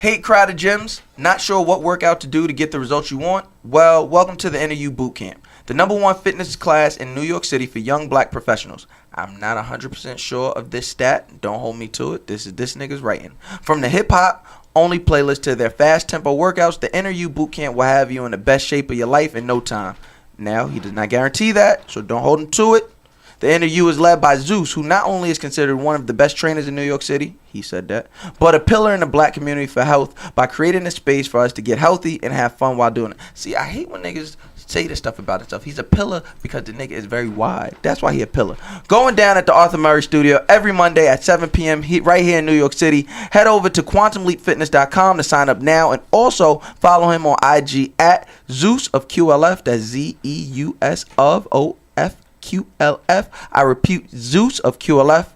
Hate crowded gyms? Not sure what workout to do to get the results you want? Well, welcome to the Inner You Bootcamp, the #1 fitness class in New York City for young black professionals. I'm not 100% sure of this stat. Don't hold me to it. This is this nigga's writing. From the hip-hop only playlist to their fast tempo workouts, the Inner You Bootcamp will have you in the best shape of your life in no time. Now, he does not guarantee that, so don't hold him to it. The Inner You is led by Zeus, who not only is considered one of the best trainers in New York City, he said that, but a pillar in the black community for health by creating a space for us to get healthy and have fun while doing it. See, I hate when niggas say this stuff about himself. He's a pillar because the nigga is very wide. That's why he a pillar. Going down at the Arthur Murray Studio every Monday at 7 p.m. right here in New York City. Head over to quantumleapfitness.com to sign up now, and also follow him on IG at Zeus of QLF. That's ZEUS of OFQLF. I repeat, Zeus of QLF.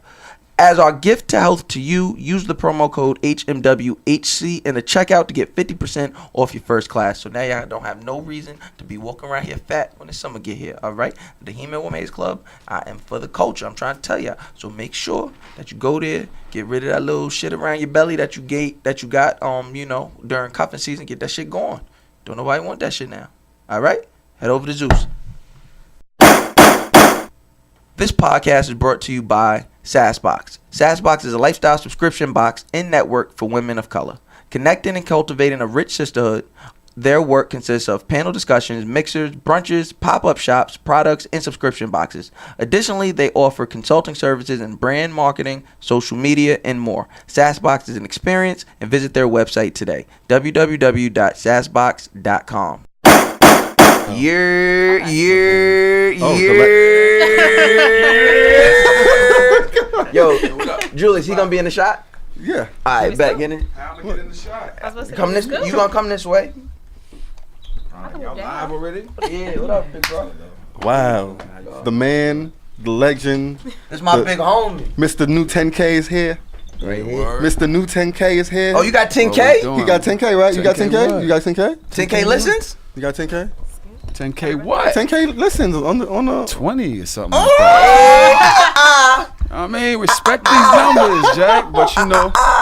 As our gift to health to you, use the promo code HMWHC in the checkout to get 50% off your first class. So now y'all don't have no reason to be walking around here fat when the summer get here, all right? The He-Man Women's Club, I am for the culture. I'm trying to tell y'all. So make sure that you go there, get rid of that little shit around your belly that you got, during cuffing season. Get that shit going. Don't nobody want that shit now, all right? Head over to Zeus. This podcast is brought to you by SassBox. SassBox is a lifestyle subscription box in-network for women of color. Connecting and cultivating a rich sisterhood, their work consists of panel discussions, mixers, brunches, pop-up shops, products, and subscription boxes. Additionally, they offer consulting services in brand marketing, social media, and more. SassBox is an experience, and visit their website today, www.sassbox.com. Yeah. Yo, Julius, he gonna be in the shot? Yeah. All right, bet. Get in. How am I get in the shot? Come this. You gonna come this way? Y'all live already? Yeah. What up, big bro? Wow. The man, the legend. This my big homie. Mr. New 10K is here. Right here. Mr. New 10K is here. Oh, you got 10K? You got 10K, right? You got 10K? what? You got 10K? 10K listens? You got 10K? 10K what? 10K listens on the 20 or something like that. I mean, respect these numbers, Jack. But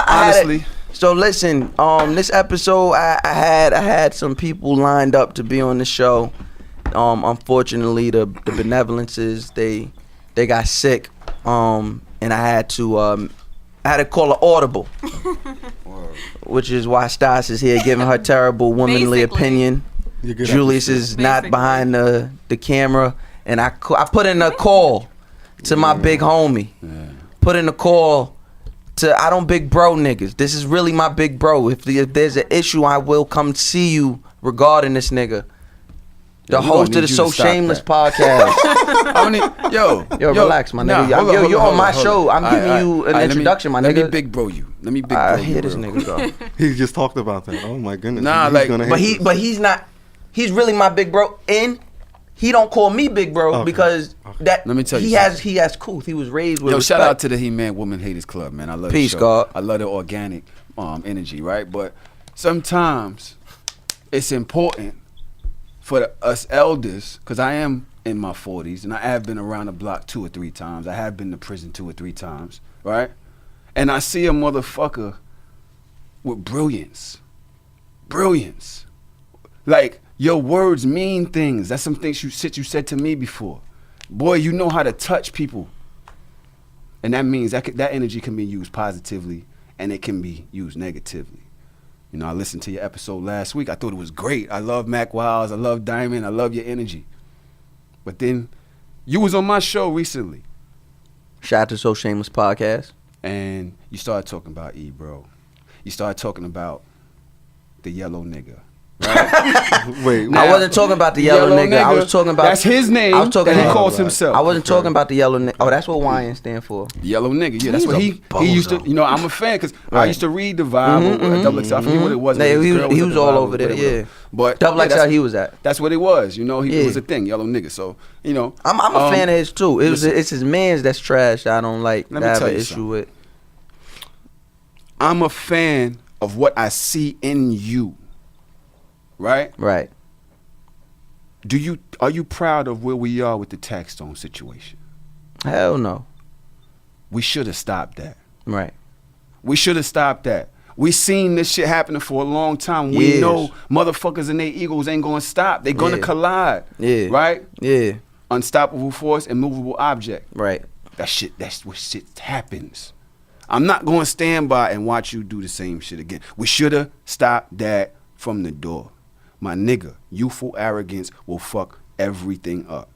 honestly, So listen, this episode I had some people lined up to be on the show. Unfortunately, the benevolences they got sick. And I had to call an audible, which is why Stas is here giving her terrible womanly opinion. Julius is not behind the camera, and I put in a call to my big homie. Put in a call to I don't big bro niggas. This is really my big bro. If there's an issue, I will come see you regarding this nigga. The host of the So Shameless podcast. Yo, relax, my nigga. You're on my show. I'm giving you an introduction, my nigga. Let me big bro you. Let me big bro you. Hear this nigga go. He just talked about that. Oh my goodness. Nah, he's not. He's really my big bro, and he don't call me big bro because that. Let me tell you, he has cool. He was raised with. Yo, respect. shout out to the He-Man Woman Haters Club, man. I love Peace, the show. God. I love the organic energy, right? But sometimes it's important for us elders, because I am in my 40s and I have been around the block 2 or 3 times. I have been to prison 2 or 3 times, right? And I see a motherfucker with brilliance. Like, your words mean things. That's some things you said to me before. Boy, you know how to touch people. And that means that energy can be used positively and it can be used negatively. I listened to your episode last week. I thought it was great. I love Mac Wiles. I love Diamond. I love your energy. But then you was on my show recently. Shout out to So Shameless podcast. And you started talking about bro. You started talking about the yellow nigga. Right? Wait. I wasn't talking about the yellow nigga. I was talking about. That's his name. I was talking that he calls himself. I wasn't talking about the yellow nigga. Oh, that's what YN stand for. Yellow nigga. Yeah, that's He's what he used to. I'm a fan because I used to read the vibe. Double XL. I forget what it was. He was all over there. Yeah. But Double XL, he was at. That's what it was. He was a thing. Yellow nigga. So I'm a fan of his too. It's his man's that's trash. I don't like. Let me have tell an you issue something. with. I'm a fan of what I see in you. Right? Right. Are you proud of where we are with the tax stone situation? Hell no. We should have stopped that. Right. We should have stopped that. We seen this shit happening for a long time. We Years. know motherfuckers and their egos ain't gonna stop. They gonna Yeah. collide. Yeah. Right? Yeah. Unstoppable force, immovable object. Right. That's what shit happens. I'm not gonna stand by and watch you do the same shit again. We shoulda stopped that from the door. My nigga, youthful arrogance will fuck everything up.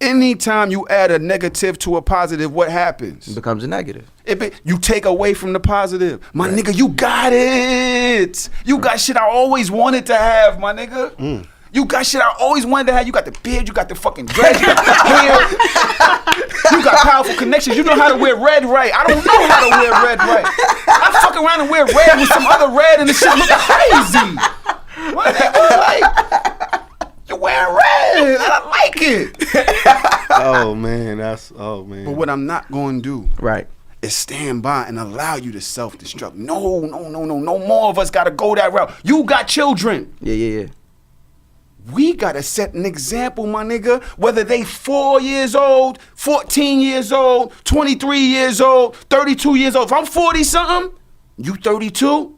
Anytime you add a negative to a positive, what happens? It becomes a negative. You take away from the positive. My nigga, you got it. You got shit I always wanted to have, my nigga. You got shit I always wanted to have. You got the beard, you got the fucking dreads, you got the hair. You got powerful connections. You know how to wear red right. I don't know how to wear red right. I fuck around and wear red with some other red and the shit look crazy. What nigga, like, you wearing red. I like it. Oh man, But what I'm not going to do Right. is stand by and allow you to self-destruct. No. No more of us got to go that route. You got children. Yeah. We got to set an example, my nigga. Whether they 4 years old, 14 years old, 23 years old, 32 years old. If I'm 40-something, you 32,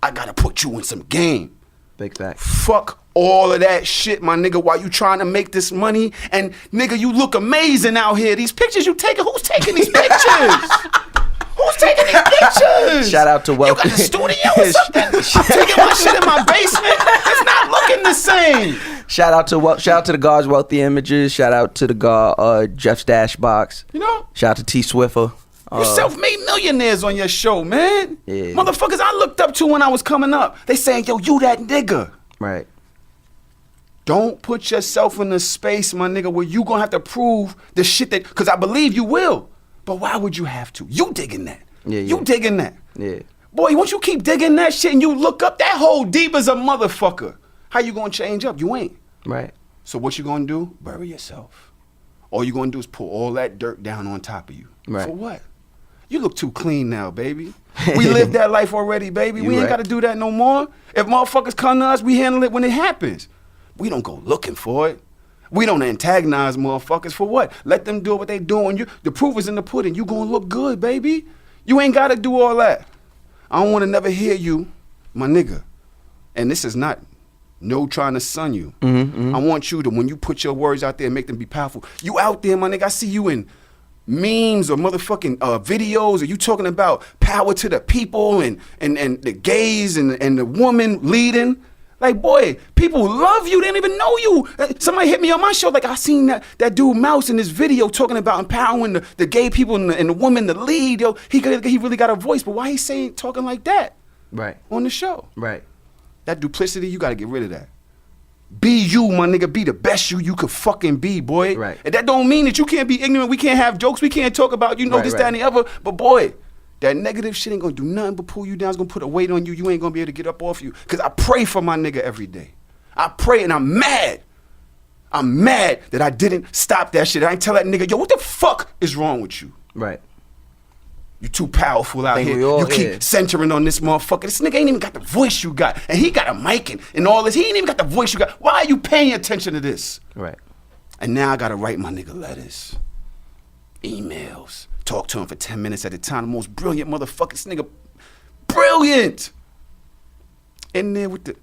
I got to put you in some game. Big fact. Fuck all of that shit, my nigga, while you trying to make this money. And, nigga, you look amazing out here. These pictures you taking, who's taking these pictures? Who's taking these pictures? Shout out to Wealthy. You got a studio or something? I'm taking my shit in my basement. It's not looking the same. Shout out to the God's Wealthy Images. Shout out to the God Jeff's Dashbox. You know? Shout out to T Swiffer. You self-made millionaires on your show, man. Yeah. Motherfuckers I looked up to when I was coming up. They saying, yo, you that nigga. Right. Don't put yourself in a space, my nigga, where you gonna have to prove the shit that, because I believe you will. But why would you have to? You digging that. Yeah. You digging that. Yeah. Boy, once you keep digging that shit and you look up, that hole deep as a motherfucker. How you gonna change up? You ain't. Right. So what you gonna do? Bury yourself. All you gonna do is pull all that dirt down on top of you. Right. For what? You look too clean now, baby. We lived that life already, baby. You We ain't right. gotta do that no more. If motherfuckers come to us, we handle it when it happens. We don't go looking for it. We don't antagonize motherfuckers for what? Let them do what they doing. The proof is in the pudding. You gonna look good, baby. You ain't gotta do all that. I don't wanna never hear you, my nigga. And this is not no trying to sun you. I want you to, when you put your words out there and make them be powerful, you out there, my nigga. I see you in memes or motherfucking videos, or you talking about power to the people and the gays and the woman leading. Like, boy, people love you. They don't even know you. Somebody hit me on my show. Like, I seen that dude Mouse in this video talking about empowering the gay people and the woman to lead. Yo, he really got a voice. But why he talking like that Right. on the show? Right. That duplicity, you got to get rid of that. Be you, my nigga. Be the best you could fucking be, boy. Right. And that don't mean that you can't be ignorant. We can't have jokes. We can't talk about, Right, this, that, and the other. But, boy, that negative shit ain't going to do nothing but pull you down. It's going to put a weight on you. You ain't going to be able to get up off you. Because I pray for my nigga every day. I pray, and I'm mad. I'm mad that I didn't stop that shit. I ain't tell that nigga, yo, what the fuck is wrong with you? Right. You too powerful out Think here. we all You keep here. centering on this motherfucker. This nigga ain't even got the voice you got. And he got a mic and all this. He ain't even got the voice you got. Why are you paying attention to this? Right. And now I gotta write my nigga letters, emails, talk to him for 10 minutes at a time. The most brilliant motherfucker. This nigga, brilliant. In there with the,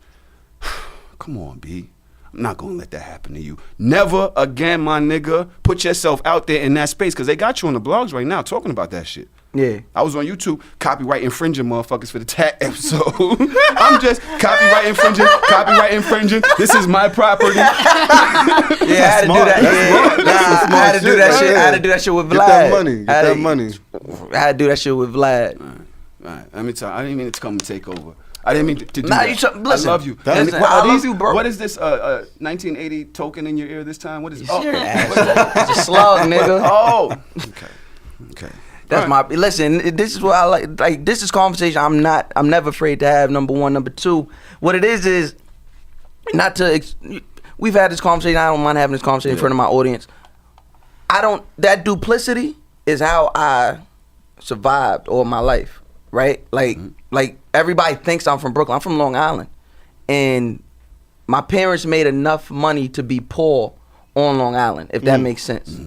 come on, B. I'm not gonna let that happen to you. Never again, my nigga. Put yourself out there in that space, because they got you on the blogs right now talking about that shit. Yeah. I was on YouTube copyright infringing motherfuckers for the tag episode. I'm just copyright infringing. This is my property. Yeah, I had to do that. Yeah. Nah, I had to do that shit. I had to do that shit with Vlad. Get that money. Get that money. I had to do that shit with Vlad. All right, let me tell you, I didn't mean to come and take over. I didn't mean to do Nah, that. listen. I love you. Listen, What are I love these- you, bro. What is this 1980 token in your ear this time? What is it? You're an asshole. It's a slug, nigga. Oh. Okay. That's my listen. This is what I like. Like, this is conversation. I'm never afraid to have. Number one, number two. What it is not to. We've had this conversation. I don't mind having this conversation in front of my audience. That duplicity is how I survived all my life. Right? Like everybody thinks I'm from Brooklyn. I'm from Long Island, and my parents made enough money to be poor on Long Island. If that makes sense.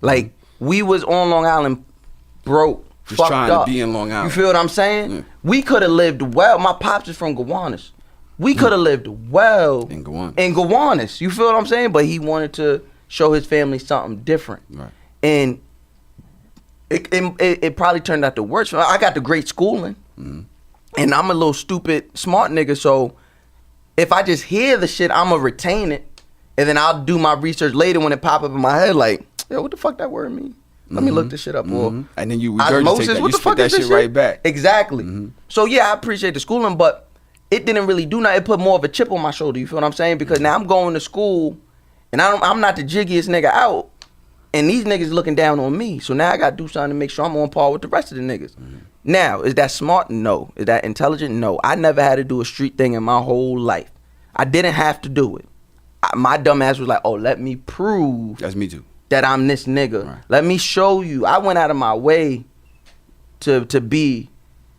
Like, we was on Long Island broke Just fucked trying up. to be in Long You Island. feel what I'm saying? Yeah. We could have lived well. My pops is from Gowanus. We could have lived well In Gowanus. In Gowanus. You feel what I'm saying? But he wanted to show his family something different. Right. And it probably turned out the worst. I got the great schooling. And I'm a little stupid, smart nigga. So if I just hear the shit, I'm going to retain it. And then I'll do my research later when it pop up in my head like, yo, what the fuck that word mean? Let me look this shit up. Or And then you regurgitate osmosis, that. what You the spit fuck that is this shit right back. Exactly. So yeah, I appreciate the schooling, but it didn't really do nothing. It put more of a chip on my shoulder. You feel what I'm saying? Because now I'm going to school, and I'm not the jiggiest nigga out, and these niggas looking down on me. So now I got to do something to make sure I'm on par with the rest of the niggas. Now, is that smart? No. Is that intelligent? No. I never had to do a street thing in my whole life. I didn't have to do it. My dumb ass was like, oh, let me prove That's me too. that I'm this nigga. Right. Let me show you. I went out of my way to be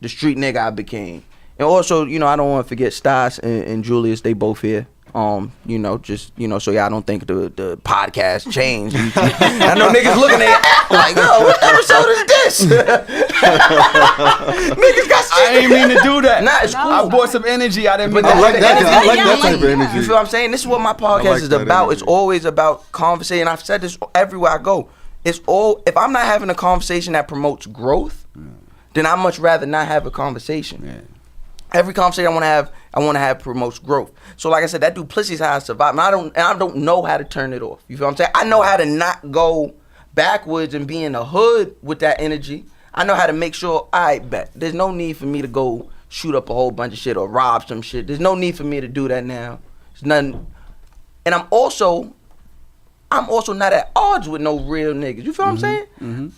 the street nigga I became. And also, you know, I don't want to forget Stas and Julius. They both here. You know, just, you know, so y'all don't think the podcast changed. I know niggas looking at like, yo, what episode is this? Niggas got shit. I ain't mean to do that. Nah, it's cool. I brought some energy. I didn't mean But to I like the that. energy- I like that type of energy. You feel what I'm saying? This is what my podcast like is that about. energy. It's always about conversation. I've said this everywhere I go. It's all, if I'm not having a conversation that promotes growth, then I'd much rather not have a conversation. Yeah. Every conversation I want to have promotes growth. So like I said, that duplicity is how I survive. And I don't know how to turn it off. You feel what I'm saying? I know how to not go backwards and be in the hood with that energy. I know how to make sure, I bet. There's no need for me to go shoot up a whole bunch of shit or rob some shit. There's no need for me to do that now. There's nothing. And I'm also not at odds with no real niggas. You feel what I'm saying?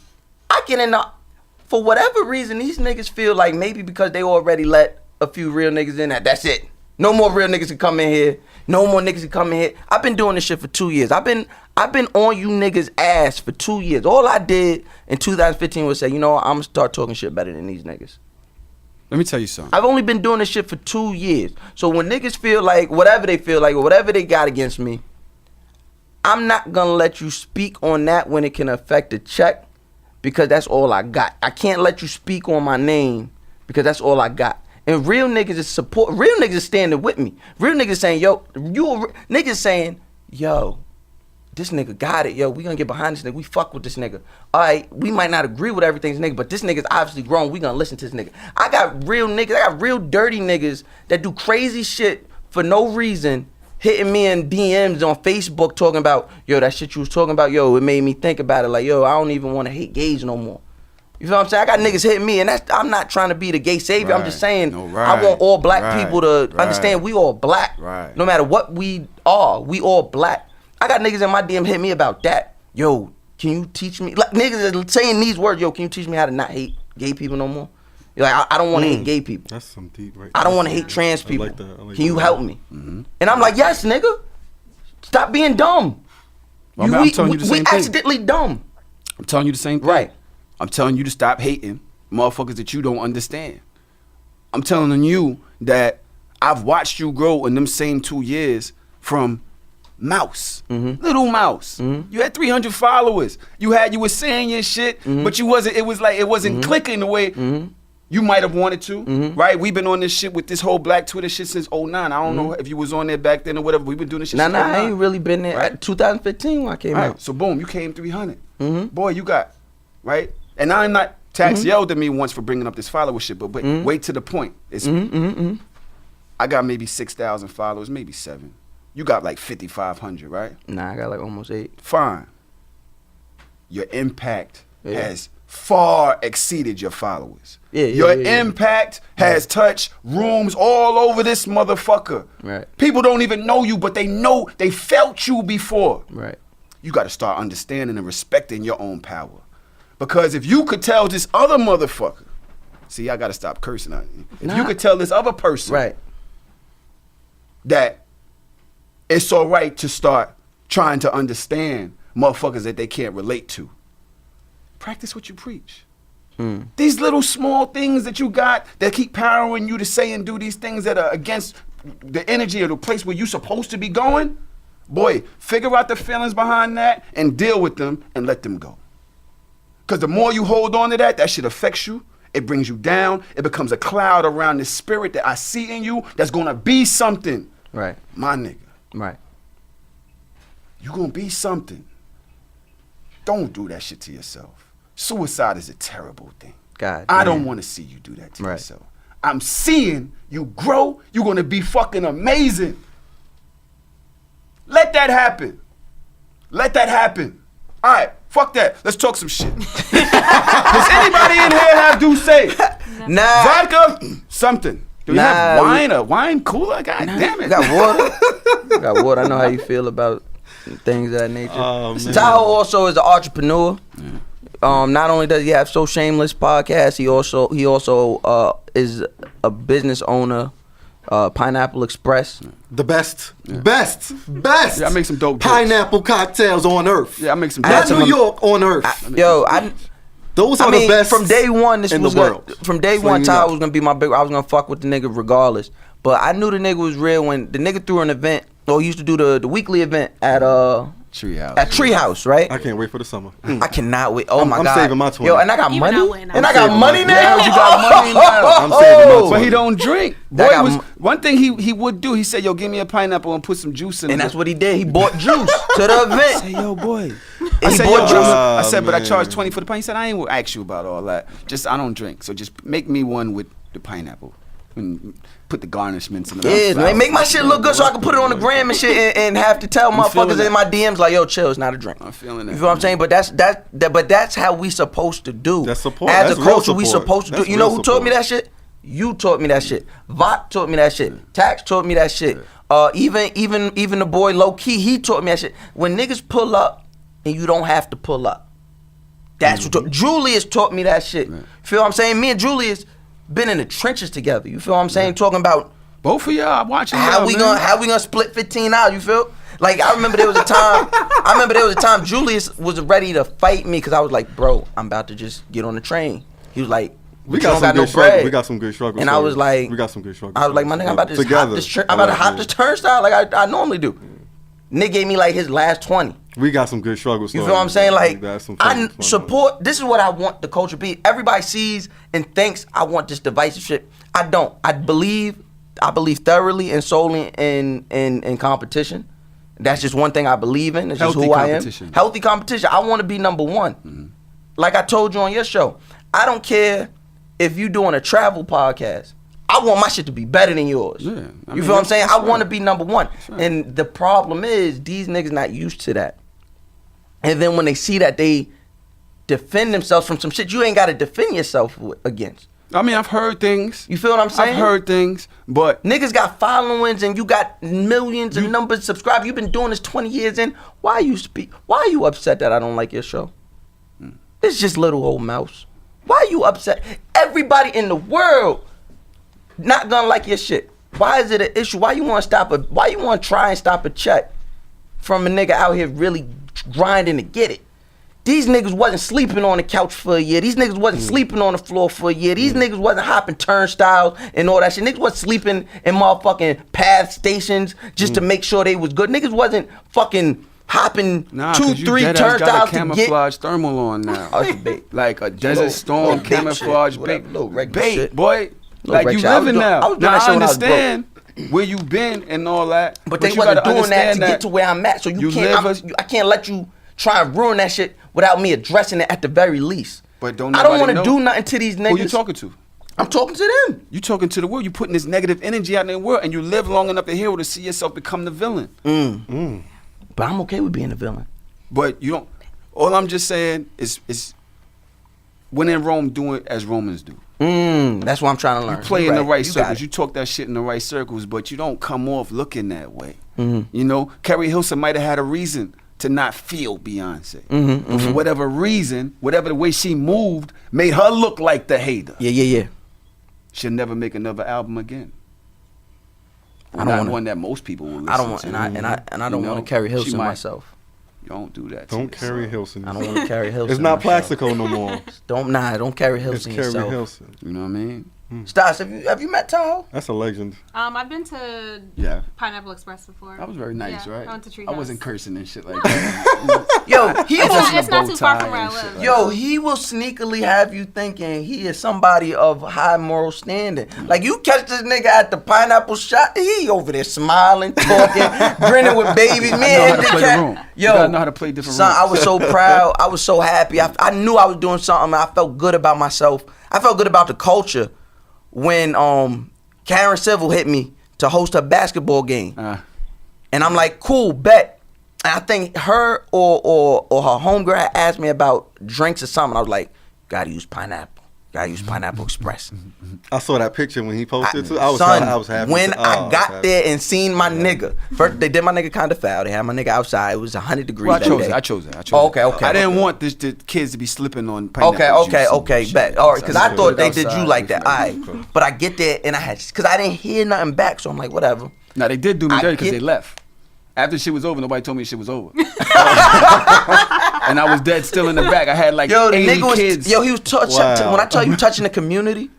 I get in the, for whatever reason, these niggas feel like maybe because they already let a few real niggas in, that's it. No more real niggas can come in here. No more niggas can come in here. I've been doing this shit for 2 years. I've been on you niggas' ass for 2 years. All I did in 2015 was say, you know what, I'm gonna start talking shit better than these niggas. Let me tell you something. I've only been doing this shit for 2 years. So when niggas feel like whatever they feel like or whatever they got against me, I'm not gonna let you speak on that when it can affect the check, because that's all I got. I can't let you speak on my name because that's all I got. And real niggas is support. Real niggas is standing with me. Real niggas saying, yo, niggas saying, yo, this nigga got it. Yo, we gonna get behind this nigga. We fuck with this nigga. All right, we might not agree with everything this nigga, but this nigga's obviously grown. We gonna listen to this nigga. I got real niggas. I got real dirty niggas that do crazy shit for no reason, hitting me in DMs on Facebook talking about, yo, that shit you was talking about, yo, it made me think about it. Like, yo, I don't even want to hate gays no more. You feel what I'm saying? I got niggas hitting me, and I'm not trying to be the gay savior. I'm just saying, No, I want all black right, people to right. understand we all black. Right. No matter what we are, we all black. I got niggas in my DM hit me about that. Yo, can you teach me? Like, niggas are saying these words, yo, can you teach me how to not hate gay people no more? You're like, I don't want to hate gay people. That's some deep right I don't there. want to hate trans I people. like that. I like Can you that. help me? And I'm like, yes, nigga. Stop being dumb. Well, man, I'm telling you the we same thing. accidentally dumb. I'm telling you the same thing. Right. I'm telling you to stop hating motherfuckers that you don't understand. I'm telling you that I've watched you grow in them same 2 years from mouse, little mouse. You had 300 followers. You were saying your shit, but you wasn't. It wasn't clicking the way you might have wanted to. Right? We've been on this shit with this whole Black Twitter shit since 09. I don't know if you was on there back then or whatever. We've been doing this shit. Nah, since I 09. ain't really been there. Right. 2015 when I came All right, out. so boom, you came 300. Boy, you got, right? And I'm not, Tax yelled at me once for bringing up this followership, but wait to the point. It's, I got maybe 6,000 followers, maybe 7. You got like 5,500, right? Nah, I got like almost 8. Fine. Your impact Yeah. has far exceeded your followers. Yeah, your yeah. impact has touched rooms all over this motherfucker. Right. People don't even know you, but they felt you before. Right. You got to start understanding and respecting your own power. Because if you could tell this other motherfucker, see, I got to stop cursing out. If you Nah. could tell this other person Right. that it's all right to start trying to understand motherfuckers that they can't relate to, practice what you preach. These little small things that you got that keep powering you to say and do these things that are against the energy of the place where you're supposed to be going, boy, figure out the feelings behind that and deal with them and let them go. Because the more you hold on to that, that shit affects you. It brings you down. It becomes a cloud around the spirit that I see in you that's going to be something. Right. My nigga, Right. you going to be something. Don't do that shit to yourself. Suicide is a terrible thing. God. I damn. don't want to see you do that to Right. yourself. I'm seeing you grow. You're going to be fucking amazing. Let that happen. Let that happen. All right, fuck that. Let's talk some shit. Does anybody in here have Douce? Nah. Vodka? Something. Do you have Nah, wine? A wine cooler? God damn I it. got water. I got water. I know how you feel about things of that nature. Oh, man. Tahoe also is an entrepreneur. Not only does he have So Shameless podcast, he also is a business owner. Pineapple Express. The best. Yeah, I make some dope drinks. pineapple cocktails on earth. Yeah, I make some I had Not some- New York on earth. Those are I mean, the best from day one, this in was the world. from day So one, you Tahoe know. was gonna be my big. I was gonna fuck with the nigga regardless. But I knew the nigga was real when the nigga threw an event. Or he used to do the weekly event at Treehouse, right? I can't wait for the summer. I cannot wait. Oh my I'm god. saving my 20. Yo, and I got Even money. I wouldn't. And I I'm got saving money my now. Yeah, you got money now. I'm saving my But 20. he don't drink. That Boy, got was m- one thing he would do. He said, "Yo, give me a pineapple and put some juice in it." And that's what he did. He bought juice to the event. Hey, yo, boy. And he said, bought yo, juice. I said, but I man. charged 20 for the pine. He said, I ain't gonna ask you about all that. Just I don't drink, so just make me one with the pineapple and put the garnishments in the Yeah, man, make my shit look good so I can put it on the gram and shit and have to tell I'm feeling motherfuckers that. in my DMs like, yo, chill, it's not a drink. I'm feeling that. You feel what I'm saying? But that's how we supposed to do. That's support. As That's a real culture, we support. supposed to do. That's You know real who taught me support. that shit? You taught me that shit. Vot taught me that shit. Tax taught me that shit. Even the boy Low Key, he taught me that shit. When niggas pull up and you don't have to pull up. That's what Julius taught me that shit. Feel what I'm saying? Me and Julius been in the trenches together. You feel what I'm saying? Talking about Both of y'all watching how y'all, we man. gonna split 15 out, you feel? Like I remember there was a time Julius was ready to fight me because I was like, bro, I'm about to just get on the train. He was like, We "But you got don't some no good struggles. bread." We got some good struggles. And I was like, we got some good struggles. I was like, my nigga, I'm about to just together. I'm about to hop this turnstile like I normally do. Nigga gave me like his last 20. We got some good struggles. You feel what I'm saying? Like, That's some I struggles. support. This is what I want the culture to be. Everybody sees and thinks I want this divisive shit. I don't. I believe thoroughly and solely in competition. That's just one thing I believe in. It's just Healthy who I am. competition. Healthy competition. I want to be number one. Like I told you on your show, I don't care if you doing a travel podcast. I want my shit to be better than yours. Yeah, I You mean, feel what I'm that's- saying? that's I want to right. be number one. right. And the problem is these niggas not used to that. And then when they see that they defend themselves from some shit you ain't got to defend yourself against. I mean, I've heard things. You feel what I'm saying? I've heard things, but Niggas got followings and you got millions and numbers of subscribers. You've been doing this 20 years in. Why are you upset that I don't like your show? It's just little old mouse. Why are you upset? Everybody in the world not gonna like your shit. Why is it an issue? Why you want to try and stop a check from a nigga out here really grinding to get it? These niggas wasn't sleeping on the couch for a year. These niggas wasn't sleeping on the floor for a year. These niggas wasn't hopping turnstiles and all that shit. Niggas wasn't sleeping in motherfucking path stations just to make sure they was good. Niggas wasn't fucking hopping nah, 2, 'cause you 3 dead ass got a turnstiles to get. camouflage thermal on now. Oh, it's bait. Like a desert Little- storm little bait camouflage shit, bait. whatever, little regular Bait, shit. boy. Little Like you regular shit. I was living doing- now. I was doing Now that shit I when I was broke. understand where you been and all that. But they you wasn't gotta doing that to understand get to where I'm at. So you can't. live I can't let you try and ruin that shit without me addressing it at the very least. But don't I don't nobody want to know. do nothing to these niggas. Who you talking to? I'm talking to them. You talking to the world. You putting this negative energy out in the world, and you live long enough to hear to see yourself become the villain. But I'm okay with being a villain. But you don't. All I'm just saying is when in Rome, do it as Romans do. That's what I'm trying to learn. You play You in the right. right You got circles. it. You talk that shit in the right circles, but you don't come off looking that way. Mm-hmm. You know, Carrie Hilson might have had a reason to not feel Beyonce. Mm-hmm, But for whatever reason, whatever the way she moved made her look like the hater. Yeah. She'll never make another album again. I don't Not wanna- one that most people will listen I don't want, to. and I don't You want know, to carry she Hilson might- myself. Don't do that. to Don't yourself. carry Hilson. I don't want to carry Hilson. It's not myself. Plaxico no more. Don't carry It's Hilson Carrie yourself. Hilson. You know what I mean? Stas, have you met Tahoe? That's a legend. I've been to Yeah. Pineapple Express before. That was very nice, Yeah, right? I went to Treehouse. I wasn't cursing and shit like that. Yo, he It's will, not, it's not bow too far tie from where I and shit live. like yo, he will sneakily have you thinking he is somebody of high moral standing. Like you catch this nigga at the pineapple shop, he over there smiling, talking, grinning with babies. I Me know how and to the play the cat. room. You Yo, gotta know how to play different son, roles. I was so proud. I was so happy. I knew I was doing something. I felt good about myself. I felt good about the culture when Karen Civil hit me to host a basketball game. And I'm like, cool, bet. And I think her or her homegirl had asked me about drinks or something. I was like, gotta use pineapple. Gotta use Pineapple Express. I saw that picture when he posted too. I was happy. When Oh, I got happy. there and seen my nigga, first they did my nigga kind of foul. They had my nigga outside. It was 100 degrees Well, I that chose day. it. I chose it. Oh, okay, okay. I didn't want the kids to be slipping on pineapple Okay, juice and shit. bet. All right, because I So thought they outside, did you like that. All right, Okay. but I get there and I had, because I didn't hear nothing back, so I'm like, whatever. Now they did do me I dirty because get- they left. After shit was over, nobody told me shit was over. And I was dead still in the back. I had like Yo, the 80 nigga was, kids. yo, he was Wow. when I tell you touching the community,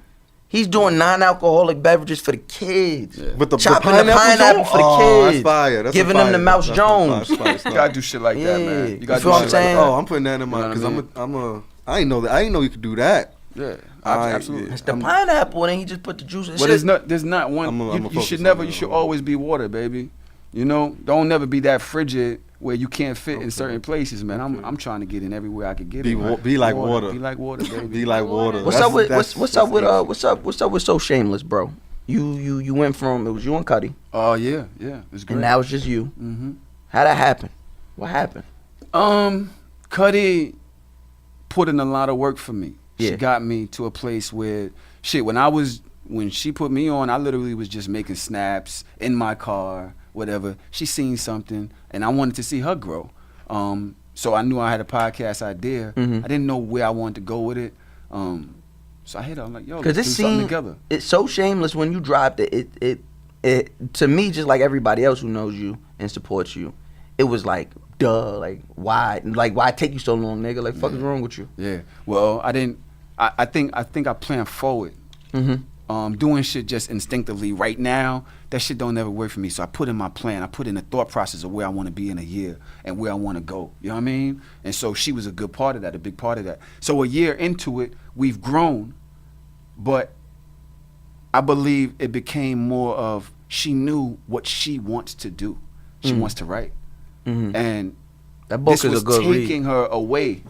he's doing non-alcoholic beverages for the kids. But the Chopping the pineapple pineapple joint? for the Oh, kids. that's fire. That's Giving a them the fire. Mouse That's Jones. fire You stuff. gotta do shit like that, Yeah. man. You You gotta feel do what I'm shit saying? like Oh, I'm putting that in You know mind what because I I ain't know that. I didn't know you could do that. that. Yeah, Alright, absolutely. It's the pineapple, and then he just put the juice in. But there's not one. I'ma You focus should on never. that. You should always be water, baby. You know, don't never be that frigid where you can't fit in certain places, man. I'm trying to get in everywhere I could get Be in. man. be like water. Be like water, baby. Be like water. What's That's- up with that's- what's up with that's what's up with So Shameless, bro? You went from, it was you and Cuddy, Oh yeah, it's great. and now it's just you. Mm-hmm. How'd that happen? What happened? Cuddy put in a lot of work for me. Yeah. She got me to a place where when she put me on, I literally was just making snaps in my car, whatever. She seen something and I wanted to see her grow. So I knew I had a podcast idea. Mhm. I didn't know where I wanted to go with it. So I hit her. I'm like, yo, Because let's it do something seemed together. it's So Shameless when you dropped it. It to me, just like everybody else who knows you and supports you, it was like, duh, like why take you so long, nigga? Like, fuck is wrong with you? Yeah. Well, I didn't. I think I planned forward. Mm-hmm. Doing shit just instinctively right now, that shit don't ever work for me. So I put in my plan. I put in the thought process of where I want to be in a year and where I want to go. You know what I mean? And so she was a good part of that, a big part of that. So a year into it, we've grown, but I believe it became more of she knew what she wants to do. She wants to write. Mm-hmm. And That book this is was a good taking read. her away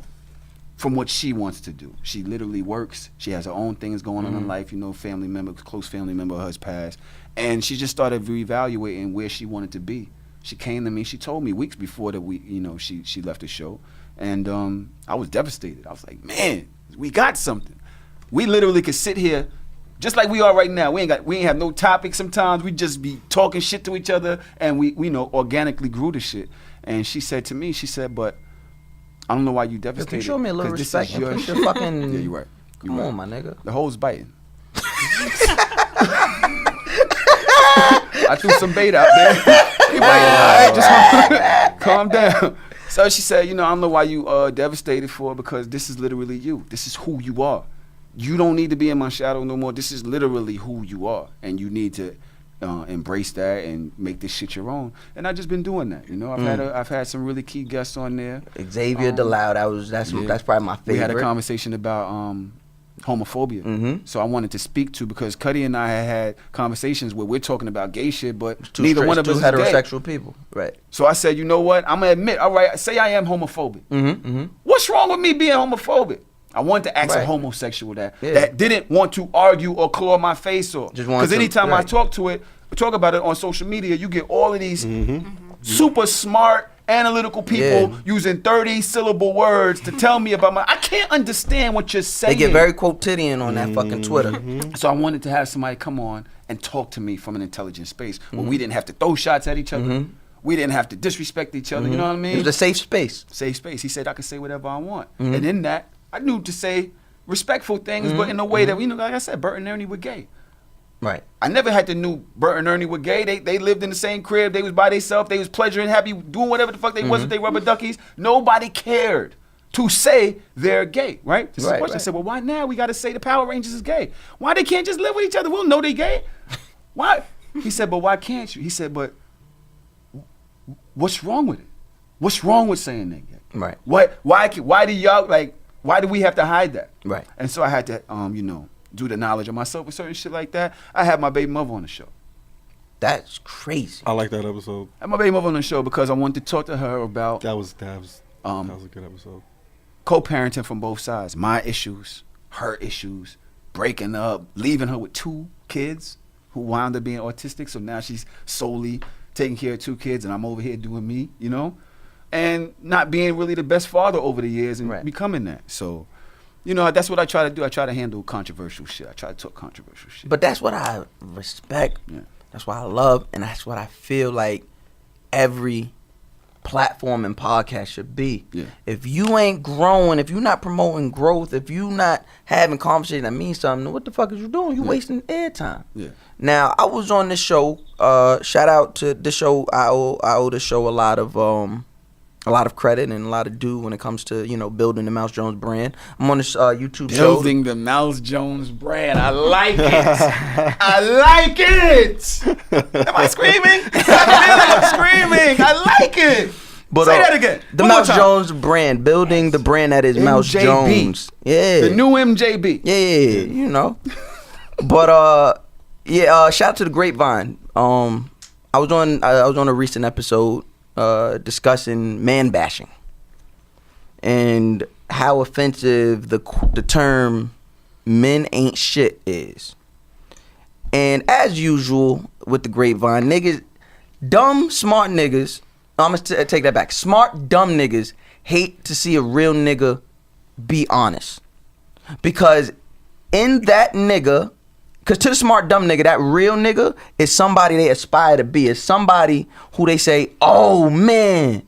from what she wants to do. She literally works. She has her own things going on in life. You know, family member, close family member of hers passed. And she just started reevaluating where she wanted to be. She came to me. She told me weeks before that she left the show. And I was devastated. I was like, man, we got something. We literally could sit here just like we are right now. We ain't have no topic sometimes. We just be talking shit to each other, and we organically grew the shit. And she said to me, but I don't know why you devastated. Can you show me a little 'cause this respect is and your put shit. your fucking... Yeah, you're right. You're Come right. on, my nigga. The hoe's biting. I threw some bait out there. He biting. All right, just calm down. So she said, I don't know why you devastated for it, because this is literally you. This is who you are. You don't need to be in my shadow no more. This is literally who you are, and you need to embrace that and make this shit your own. And I've just been doing that. I've had some really key guests on there. Xavier Deloud, that's probably my favorite. We had a conversation about homophobia. Mhm. So I wanted to speak to, because Cuddy and I had conversations where we're talking about gay shit, but Two neither straight- one of two us is gay. heterosexual people, right? So I said, you know what? I'm gonna admit, all right, say I am homophobic. Mm-hmm. Mm-hmm. What's wrong with me being homophobic? I wanted to ask Right. a homosexual that Yeah. didn't want to argue or claw my face off. Just wanted Because to- anytime I right. talk about it on social media, you get all of these super smart, analytical people Yeah. using 30-syllable words to tell me about I can't understand what you're saying. They get very quotidian on that fucking Twitter. So I wanted to have somebody come on and talk to me from an intelligent space where we didn't have to throw shots at each other. We didn't have to disrespect each other. You know what I mean? It was a safe space. Safe space. He said I could say whatever I want. And in that, I knew to say respectful things, but in a way that, like I said, Bert and Ernie were gay. Right. I never had to knew Bert and Ernie were gay. They lived in the same crib. They was by themselves. They was pleasuring, happy, doing whatever the fuck they was with they rubber duckies. Nobody cared. to say they're gay, right? This is the Right, question. I right. said, well, why now we got to say the Power Rangers is gay? Why they can't just live with each other? We'll know they gay. Why? He said, but why can't you? He said, but what's wrong with it? What's wrong with saying they're gay? Right. Why do y'all, like, why do we have to hide that? Right. And so I had to, do the knowledge of myself with certain shit like that. I had my baby mother on the show. That's crazy. I like that episode. I had my baby mother on the show because I wanted to talk to her about That was a good episode. co-parenting from both sides. My issues, her issues, breaking up, leaving her with 2 kids who wound up being autistic. So now she's solely taking care of 2 kids and I'm over here doing me, and not being really the best father over the years and Right. becoming that. So, that's what I try to do. I try to handle controversial shit. I try to talk controversial shit. But that's what I respect. Yeah. That's what I love, and that's what I feel like every platform and podcast should be. Yeah. If you ain't growing, if you're not promoting growth, if you not having conversation that means something, what the fuck is you doing? You wasting airtime. Yeah. Now, I was on this show. Shout out to the show. I owe the show a lot of credit and a lot of due when it comes to building the Mouse Jones brand. I'm on this YouTube show. Building the Mouse Jones brand. I like it. I like it. Am I screaming? I'm screaming. I like it. But, Say that again. The One more Mouse time. Jones brand, building the brand that is Mouse MJB. Jones. Yeah. The new MJB. Yeah. But shout out to the Grapevine. I was on a recent episode discussing man bashing and how offensive the term men ain't shit is. And as usual with the Grapevine, niggas, dumb, smart niggas, I'm gonna take that back. Smart, dumb niggas hate to see a real nigga be honest. Because in that nigga, because to the smart, dumb nigga, that real nigga is somebody they aspire to be. It's somebody who they say, oh man,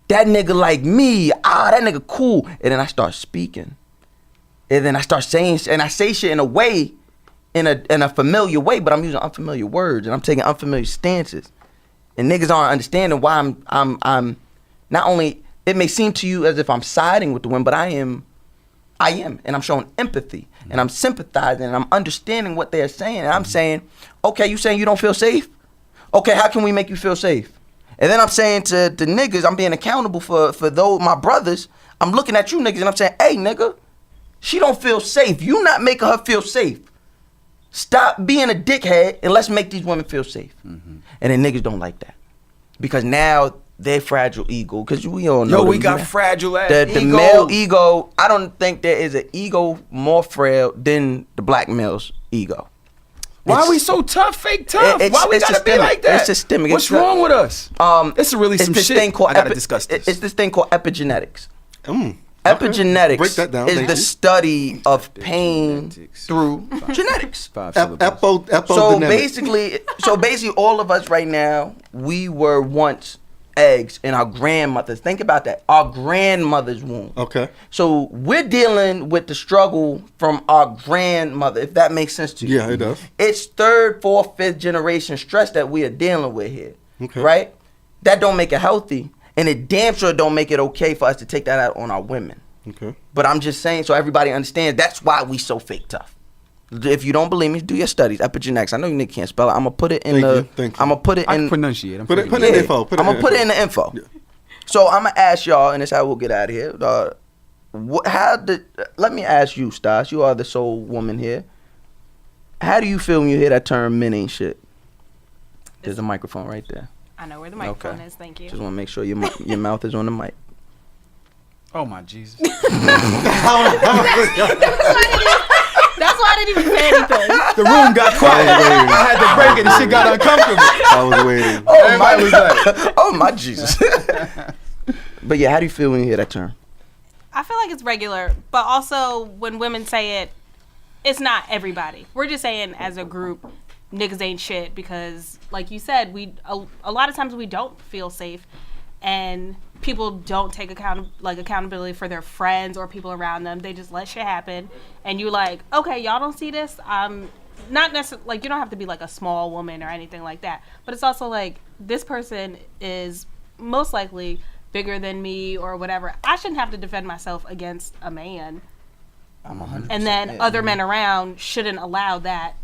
that nigga like me. That nigga cool. And then I start speaking. And then I start saying, and I say shit in a way, in a familiar way, but I'm using unfamiliar words and I'm taking unfamiliar stances. And niggas aren't understanding why I'm not only, it may seem to you as if I'm siding with the women, but I am, and I'm showing empathy, and I'm sympathizing, and I'm understanding what they're saying, and I'm saying, okay, you saying you don't feel safe? Okay, how can we make you feel safe? And then I'm saying to the niggas, I'm being accountable for those, my brothers, I'm looking at you niggas, and I'm saying, hey, nigga, she don't feel safe. You not making her feel safe. Stop being a dickhead, and let's make these women feel safe. And then niggas don't like that. Because now their fragile ego, because we all know. Yo, we got fragile ass the egos. male ego, I don't think there is an ego more frail than the black male's ego. Why It's- are we so tough, fake tough? It's- Why we it's gotta be systemic. like that? It's systemic. What's It's wrong with us? It's really it's some this shit. thing called I gotta discuss this. It's this thing called epigenetics. Okay. Epigenetics Break that down. is Thank the you. study of pain Epigenetics. through genetics. 5 syllables. So Epidemic. basically, all of us right now, we were once eggs in our grandmothers. Think about that. Our grandmother's womb. Okay. So we're dealing with the struggle from our grandmother, if that makes sense to you. Yeah, it does. It's 3rd, 4th, 5th generation stress that we are dealing with here. Okay. Right? That don't make it healthy. And it damn sure don't make it okay for us to take that out on our women. Okay. But I'm just saying so everybody understands that's why we so fake tough. If you don't believe me, do your studies. Epigenetics. I know you niggas can't spell it. I'm gonna put it in Thank you. I'm gonna put it I in. can pronunciate. Put it in the info. I'm gonna put it in the info. Yeah. So I'm gonna ask y'all, and this is how we'll get out of here. Let me ask you, Stas. You are the sole woman here. How do you feel when you hear that term "men ain't shit"? There's a microphone right there. I know where the microphone Okay. is. Thank you. Just want to make sure your mouth is on the mic. Oh my Jesus. That's why I didn't even say anything. The room got quiet. I had to break it. The shit got uncomfortable. I was waiting. Everybody was like, Oh my Jesus. But yeah, how do you feel when you hear that term? I feel like it's regular, but also when women say it, it's not everybody. We're just saying as a group, niggas ain't shit because, like you said, a lot of times we don't feel safe, and people don't take accountability for their friends or people around them. They just let shit happen, and you're like, okay, y'all don't see this. Not necessarily like you don't have to be like a small woman or anything like that, but it's also like this person is most likely bigger than me or whatever, I shouldn't have to defend myself against a man. I'm 100%. And then other men around shouldn't allow that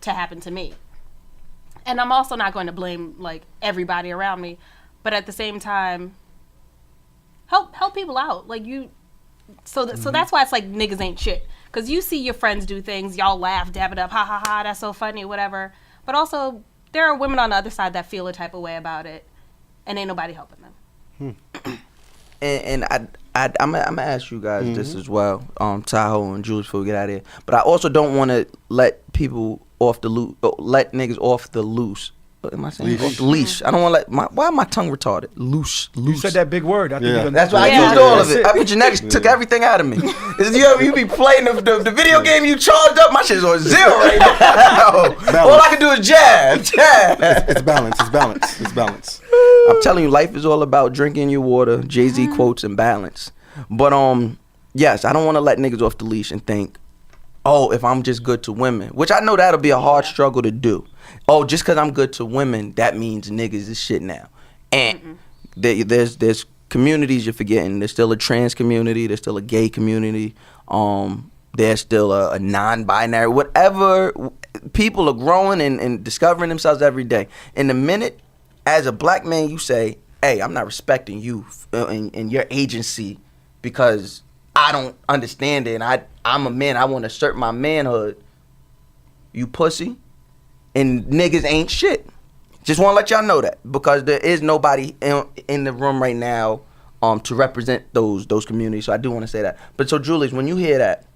to happen to me. And I'm also not going to blame like everybody around me, but at the same time, help people out. Like so that's why it's like niggas ain't shit. Because you see your friends do things, y'all laugh, dab it up, ha ha ha, that's so funny, whatever. But also, there are women on the other side that feel a type of way about it, and ain't nobody helping them. And I'm gonna ask you guys this as well, Tahoe and Jules, before we get out of here. But I also don't want to let people off the loose, let niggas off the loose. What am I saying? Leash. Off the leash. I don't want to let why am my tongue retarded? Loose. You said that big word. I think Yeah. you're gonna- That's why Yeah. I used all of That's it. Epigenetics took everything out of me. You be playing the video game you charged up, my shit's on 0 right now. All I can do is jab. It's balance. It's balance. It's balance. I'm telling you, life is all about drinking your water, Jay-Z quotes, and balance. But yes, I don't want to let niggas off the leash and think, oh, if I'm just good to women, which I know that'll be a hard struggle to do. Oh, just because I'm good to women, that means niggas is shit now. And there's communities you're forgetting. There's still a trans community. There's still a gay community. There's still a non-binary. Whatever, people are growing and discovering themselves every day. And the minute, as a black man, you say, hey, I'm not respecting you and your agency because I don't understand it, and I'm a man, I want to assert my manhood, you pussy, and niggas ain't shit. Just want to let y'all know that, because there is nobody in the room right now to represent those communities. So I do want to say that. But so Julius, when you hear that,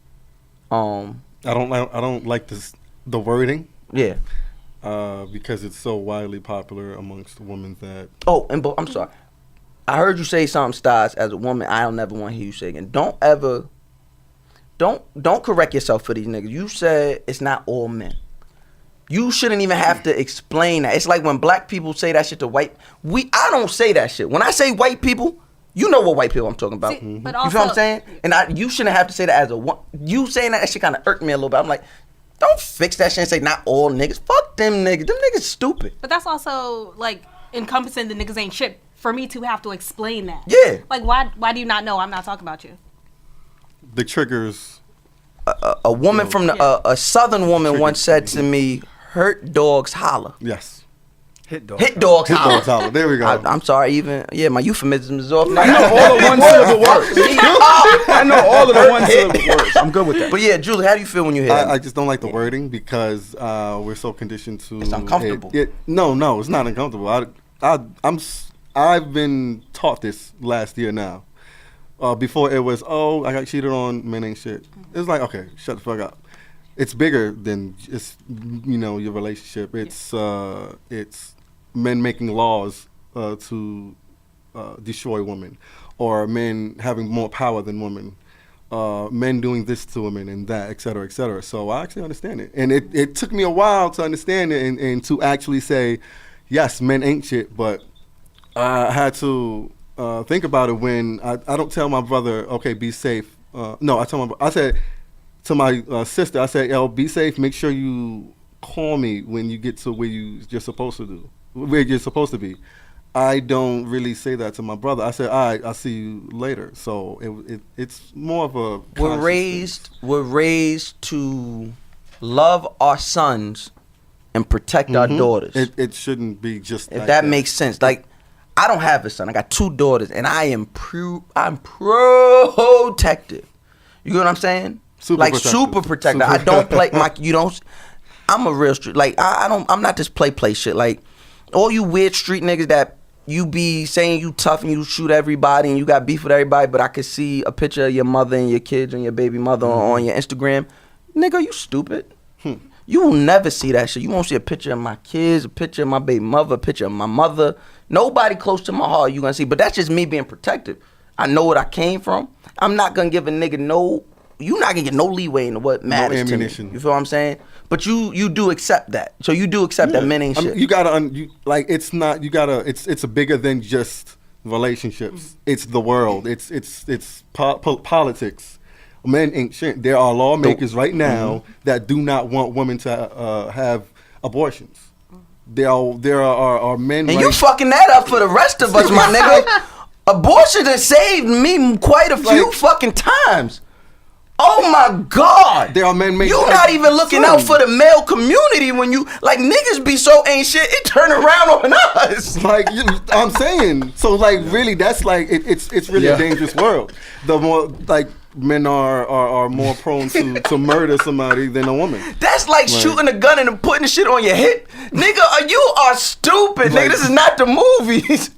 I don't like the wording. Yeah. Because it's so widely popular amongst women that. Oh, and I'm sorry. I heard you say something, Stas, as a woman. I don't never want to hear you say again. Don't correct yourself for these niggas. You said it's not all men. You shouldn't even have to explain that. It's like when black people say that shit to white. I don't say that shit. When I say white people, you know what white people I'm talking about. See, but You feel what I'm also- saying? And you shouldn't have to say that as a one. You saying that shit kind of irked me a little bit. I'm like, don't fix that shit and say not all niggas. Fuck them niggas. Them niggas stupid. But that's also like encompassing the niggas ain't shit for me to have to explain that. Yeah. Like why do you not know I'm not talking about you? The triggers. A woman from a southern woman once said to me, "Hurt dogs holler." Yes. Hit dog. Hit dogs Hit holler. dogs holler. There we go. I'm sorry, my euphemism is off now. I know all the one syllable words. I know all of the one syllable words. I'm good with that. But yeah, Julie, how do you feel when you hear I that? just don't like the wording because we're so conditioned to. It's uncomfortable. No, it's not uncomfortable. I've been taught this last year now. Before it was, I got cheated on, men ain't shit. It's like, okay, shut the fuck up. It's bigger than just your relationship. It's men making laws to destroy women, or men having more power than women, men doing this to women and that, et cetera, et cetera. So I actually understand it, and it took me a while to understand it and to actually say, yes, men ain't shit, but I had to think about it when I don't tell my brother, okay, be safe. No, I said to my sister, I said, yo, be safe. Make sure you call me when you get to where you're supposed to be. I don't really say that to my brother. I said, all right, I'll see you later. So it's more of a. We're raised to love our sons and protect our daughters. It shouldn't be just. If like that makes sense. Like, I don't have a son. I got 2 daughters, and I'm protective. You get what I'm saying? Super protective. protective. I don't play I'm a real street. Like, I'm not this play shit. Like, all you weird street niggas that you be saying you tough and you shoot everybody and you got beef with everybody, but I could see a picture of your mother and your kids and your baby mother on your Instagram. Nigga, you stupid. You will never see that shit. You won't see a picture of my kids, a picture of my baby mother, a picture of my mother. Nobody close to my heart you gonna see. But that's just me being protective. I know what I came from. I'm not gonna give a nigga you not gonna get no leeway into what matters to me. ammunition. You feel what I'm saying? But you do accept that. So you do accept that men ain't shit. You gotta it's bigger than just relationships. It's the world. It's politics. Men ain't shit. There are lawmakers right now that do not want women to have abortions. There are men. And you fucking that up for the rest of us, my nigga. Abortion has saved me quite a few Like- fucking times. Oh my God! There are men making. You not even looking out for the male community when you like niggas be so ain't shit. It turn around on us. Like I'm saying, so like really, that's like it's really a dangerous world. The more like men are more prone to murder somebody than a woman. That's like shooting a gun and putting the shit on your hip, nigga. You are stupid, nigga. This is not the movies.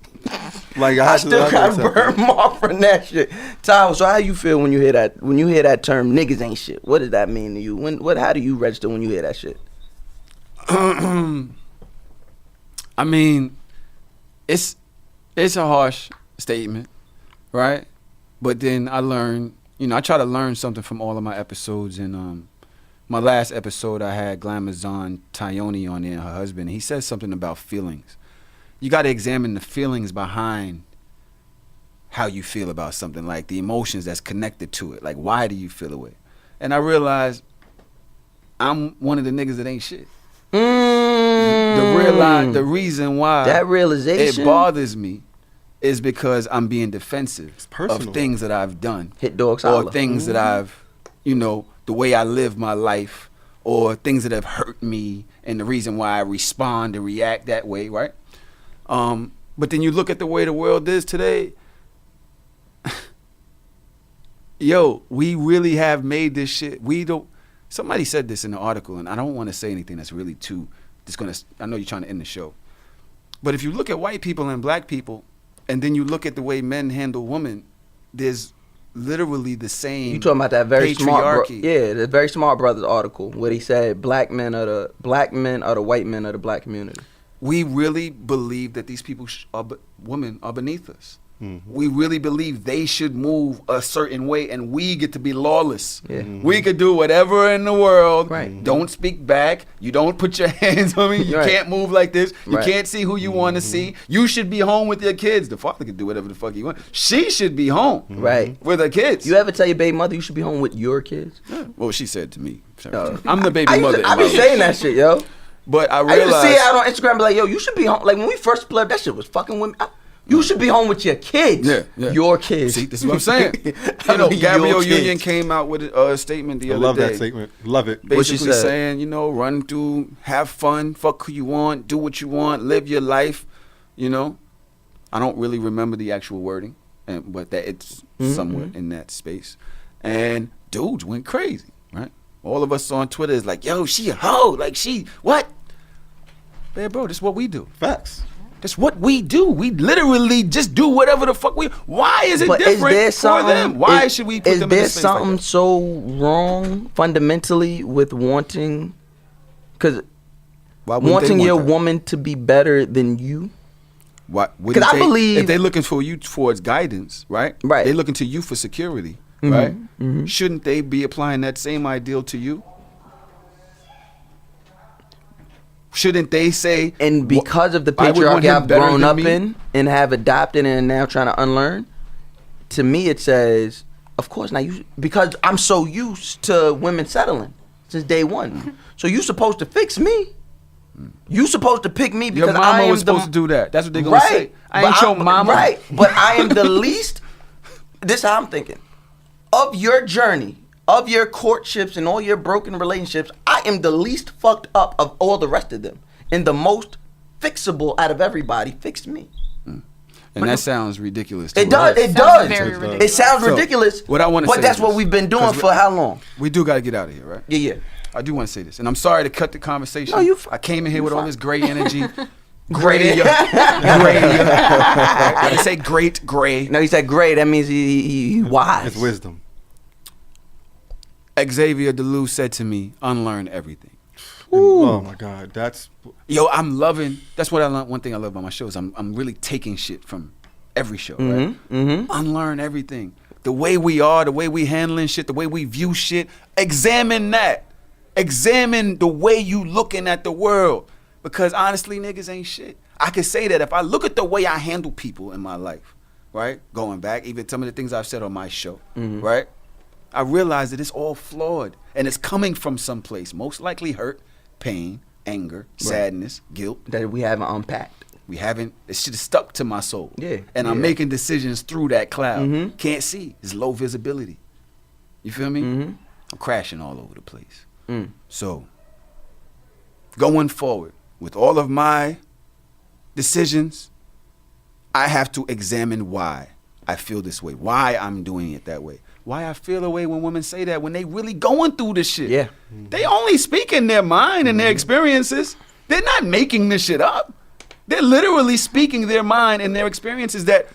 Like I still have to got accept burned that. off from that shit. Tyler, so how you feel when you hear that? When you hear that term, niggas ain't shit. What does that mean to you? How do you register when you hear that shit? I mean, it's a harsh statement, right? But then I learned, I try to learn something from all of my episodes. And my last episode, I had Glamazon Tyone on there, and her husband. And he says something about feelings. You got to examine the feelings behind how you feel about something, like the emotions that's connected to it. Like, why do you feel the way? And I realized I'm one of the niggas that ain't shit. The reason why That realization it bothers me is because I'm being defensive personal. of things that I've done, hit dogs or holler. things that I've, the way I live my life, or things that have hurt me, and the reason why I respond and react that way, right? But then you look at the way the world is today. Yo, we really have made this shit. Somebody said this in the article, and I don't want to say anything that's really I know you're trying to end the show. But if you look at white people and black people, and then you look at the way men handle women, there's literally the same. You talking about that very smart, patriarchy. the very smart brothers article where he said black men are the white men of the black community. We really believe that these people, women, are beneath us. We really believe they should move a certain way, and we get to be lawless. Yeah. We could do whatever in the world. Right. Don't speak back. You don't put your hands on me. You Right. can't move like this. You Right. can't see who you want to see. You should be home with your kids. The father can do whatever the fuck he wants. She should be home Right. with her kids. You ever tell your baby mother you should be home with your kids? Well, she said to me. No. I'm the baby I mother. in be my life. saying that shit, yo. But I I used to realized. see it out on Instagram, be like, yo, you should be home. Like when we first split up, that shit was fucking women. You should be home with your kids. Yeah. Your kids. See, this is what I'm saying. I mean, Gabrielle your kids. Union came out with a statement the I other love day. that statement. Love it. What she Basically said? saying, run through, have fun, fuck who you want, do what you want, live your life. I don't really remember the actual wording, but that it's somewhere in that space. And dudes went crazy, right? All of us on Twitter is like, yo, she a hoe, like she what? Man, bro, this is what we do. Facts. That's what we do. We literally just do whatever the fuck we. Why is it But different for them? Why should we put them in there this space like something that? so wrong fundamentally with wanting, because Why wouldn't they wanting want your that? woman to be better than you? Why? 'Cause I believe- if they're looking for you towards guidance, right? Right. They're looking to you for security, right? Shouldn't they be applying that same ideal to you? Shouldn't they say? And because of the I would want patriarchy him I've better grown than up me? in and have adopted and now trying to unlearn, to me it says, of course not you, because I'm so used to women settling since day one. So you supposed to fix me. You supposed to pick me because Your I mama am was supposed to do that. That's what they're gonna say. I ain't but your mama. Right, but I am the least. This is how I'm thinking. Of your journey, of your courtships and all your broken relationships, I am the least fucked up of all the rest of them, and the most fixable out of everybody. Fixed me. And that sounds ridiculous. To It does. us. It Sounds does. very It ridiculous. It sounds So, ridiculous. what I wanna but say that's is what this, we've been doing 'cause for how long? We do got to get out of here, right? Yeah. I do want to say this, and I'm sorry to cut the conversation. No, you I came in here with all this great energy. Great. I say great gray. No, he said gray. That means he wise. It's wisdom. Xavier DeLue said to me, unlearn everything. Oh my God, that's Yo, I'm loving. That's what I love. One thing I love about my shows. I'm really taking shit from every show. Right? Unlearn everything. The way we are, the way we handling shit, the way we view shit. Examine that. Examine the way you looking at the world. Because honestly, niggas ain't shit. I can say that if I look at the way I handle people in my life, right? Going back, even some of the things I've said on my show, right? I realize that it's all flawed and it's coming from someplace. Most likely hurt, pain, anger, sadness, guilt. That we haven't unpacked. We haven't. This shit is stuck to my soul. Yeah, And I'm yeah. making decisions through that cloud. Mhm. Can't see. It's low visibility. You feel me? Mhm. I'm crashing all over the place. Mm. So, going forward, with all of my decisions, I have to examine why I feel this way, why I'm doing it that way, why I feel the way when women say that when they really going through this shit. Yeah. They only speak in their mind and their experiences. They're not making this shit up. They're literally speaking their mind and their experiences that,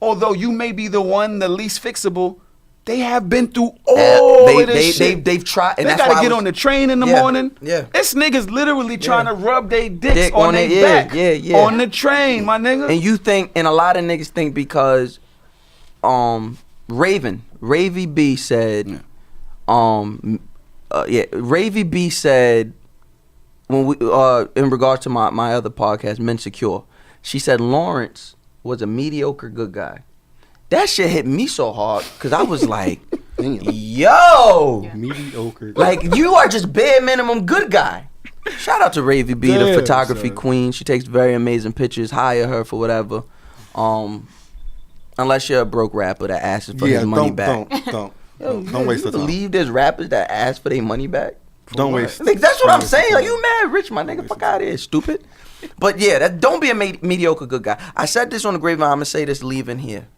although you may be the one, the least fixable, they have been through all of this shit. They've tried, and They that's why gotta I get was- on the train in the Yeah, morning. yeah. This nigga's literally trying to rub their dicks Dick on on their it, yeah, back. yeah. On the train, my nigga. And you think, and a lot of niggas think because, Ravy B said, Ravy B said when we in regards to my other podcast, Men Secure, she said Lawrence was a mediocre good guy. That shit hit me so hard because I was like, yo, Mediocre. like you are just bare minimum good guy. Shout out to Ravy B, the Damn, photography son. queen. She takes very amazing pictures. Hire her for whatever. Unless you're a broke rapper that asks for his money back. Don't Yo, waste you the time. believe there's rappers that ask for their money back? Don't waste. Like, that's what don't I'm waste the saying. Like time. you mad rich, my nigga. Fuck out of here, stupid. But yeah, don't be a mediocre good guy. I said this on the grapevine. I'm gonna say this leaving here.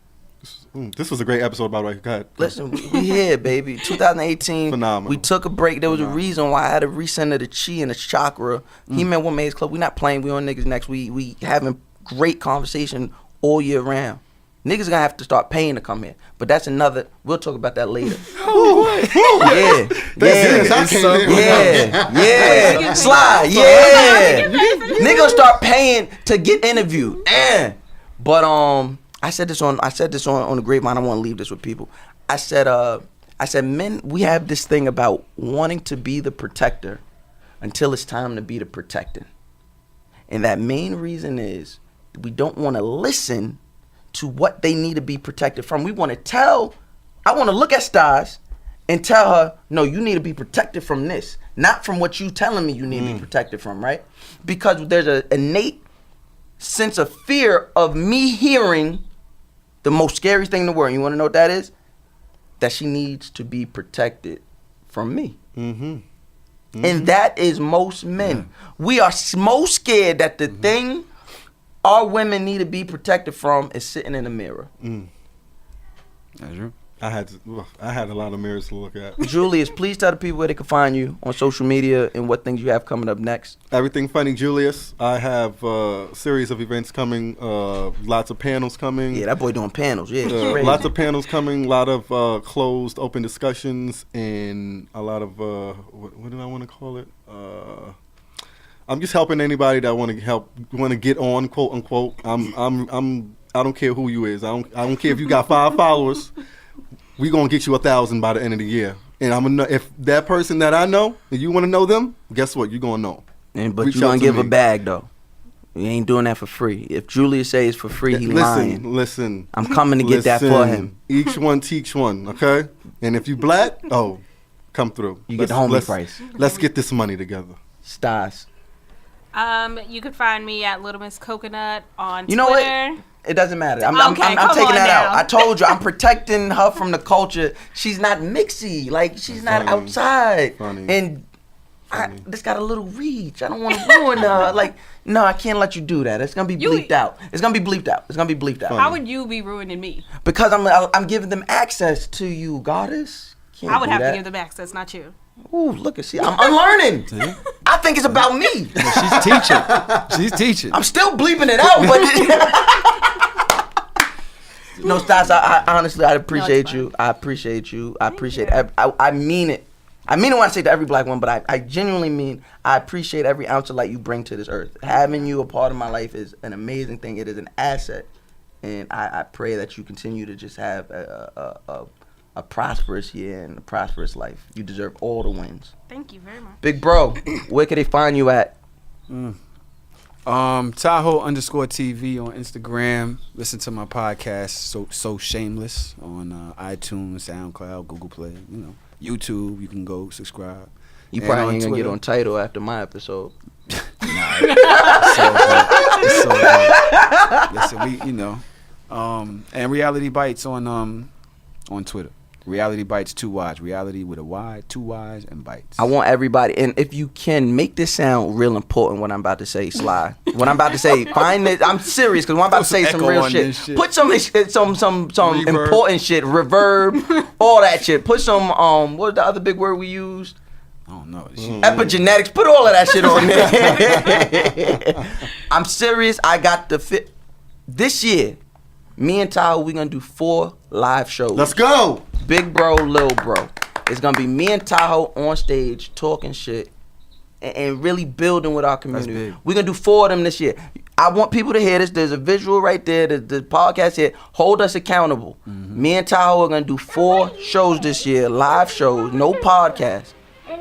This was a great episode, by the way. Go ahead. Listen, we here, baby. 2018. Phenomenal. We took a break. There was a reason why I had to recenter the chi and the chakra. He-Man Women's Club. We not playing. We on niggas next. We having great conversation all year round. Niggas gonna have to start paying to come here. But that's another. We'll talk about that later. Yeah. Yes, I came in. Yeah. Slide. Yeah. Niggas start paying to get interviewed. But I said this on the grapevine. I want to leave this with people. I said men, we have this thing about wanting to be the protector until it's time to be the protected. And that main reason is we don't want to listen to what they need to be protected from. I want to look at Stars and tell her, no, you need to be protected from this, not from what you telling me you need to be protected from, right? Because there's an innate sense of fear of me hearing the most scary thing in the world. You want to know what that is? That she needs to be protected from me. And that is most men. We are most scared that the thing our women need to be protected from is sitting in the mirror. That's true. I had a lot of mirrors to look at. Julius, please tell the people where they can find you on social media and what things you have coming up next. Everything Funny Julius. I have a series of events coming. Lots of panels coming. Yeah, that boy doing panels. Yeah, crazy. Lots of panels coming. A lot of closed, open discussions, and a lot of what do I want to call it? I'm just helping anybody that want to get on, quote unquote. I don't care who you is. I don't care if you got 5 followers. We gonna get you 1,000 by the end of the year. And I'm gonna if that person that I know, and you want to know them, guess what? You gonna know. But Reach you gonna out to give a me. bag though. You ain't doing that for free. If Julius says for free, he lying. Listen. I'm coming to get that for him. Each one teach one, okay? And if you black, come through. You get the homie price. Let's get this money together. Stars. You can find me at Little Miss Coconut on You know Twitter. what? It doesn't matter. I'm Okay, I'm come taking on that out. now. I told you, I'm protecting her from the culture. She's not mixy. Like, she's not Funny. outside. Funny. And Funny. this got a little reach. I don't want to ruin her. Like, no, I can't let you do that. It's going to be bleeped out. It's going to be bleeped out. It's going to be bleeped out. How would you be ruining me? Because I'm giving them access to you, goddess. Can't I would do have that. to give them access, not you. Ooh, look at see. I'm unlearning. I think it's about me. She's teaching. She's teaching. I'm still bleeping it out, but no, Stas. I honestly, I appreciate fine. you. I appreciate you. I appreciate. I mean it. I mean it when I say to every black one, but I genuinely mean I appreciate every ounce of light you bring to this earth. Having you a part of my life is an amazing thing. It is an asset, and I pray that you continue to just have a prosperous year and a prosperous life. You deserve all the wins. Thank you very much. Big bro, where can they find you at? Tahoe_TV on Instagram. Listen to my podcast, So Shameless, on iTunes, SoundCloud, Google Play, YouTube. You can go subscribe. You And probably on ain't gonna get Twitter. on title after my episode. It's so good. you know, and Reality Bites on Twitter. Reality Bites 2 Y's. Reality with a Y, 2 Y's, and Bites. I want everybody, and if you can, make this sound real important. What I'm about to say, Sly. What I'm about to say, find it. I'm serious because I'm about to say some Echo real on shit. this shit. Put some Reverb. important shit, reverb, all that shit. Put some what was the other big word we used? I don't know. Epigenetics. Put all of that shit on there. I'm serious. I got the fit. This year, me and Tahoe, we gonna do 4 live shows. Let's go. Big bro, little bro. It's gonna be me and Tahoe on stage talking shit and really building with our community. big. We're gonna do 4 of them this year. I want people to hear this. There's a visual right there. The podcast here. Hold us accountable. Me and Tahoe are gonna do 4 shows this year, live shows, no podcast.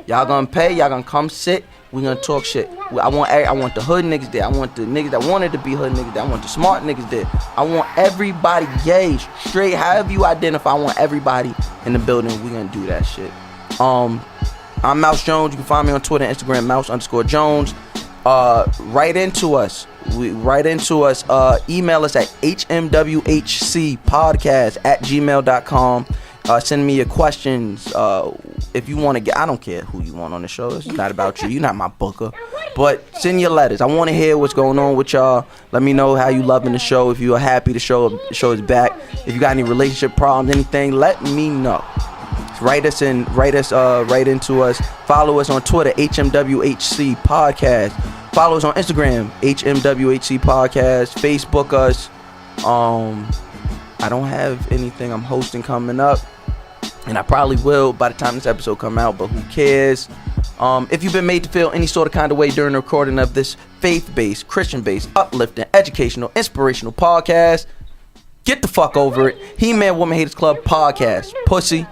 Y'all gonna pay. Y'all gonna come sit. We gonna talk shit. I want the hood niggas there. I want the niggas that wanted to be hood niggas there. I want the smart niggas there. I want everybody gay, straight, however you identify. I want everybody in the building. We gonna do that shit. I'm Mouse Jones. You can find me on Twitter, Instagram, Mouse_Jones. Write into us. Email us at hmwhcpodcast@gmail.com. Send me your questions. If you want to get, I don't care who you want on the show. It's not about you. You're not my booker. But send your letters. I want to hear what's going on with y'all. Let me know how you loving the show. If you are happy the show is back. If you got any relationship problems, anything, let me know. Write into us. Follow us on Twitter, HMWHC Podcast. Follow us on Instagram, HMWHC Podcast. Facebook us. I don't have anything I'm hosting coming up, and I probably will by the time this episode come out, but who cares? If you've been made to feel any sort of kind of way during the recording of this faith-based, Christian-based, uplifting, educational, inspirational podcast, get the fuck over it. He-Man Woman Haters Club podcast. Pussy.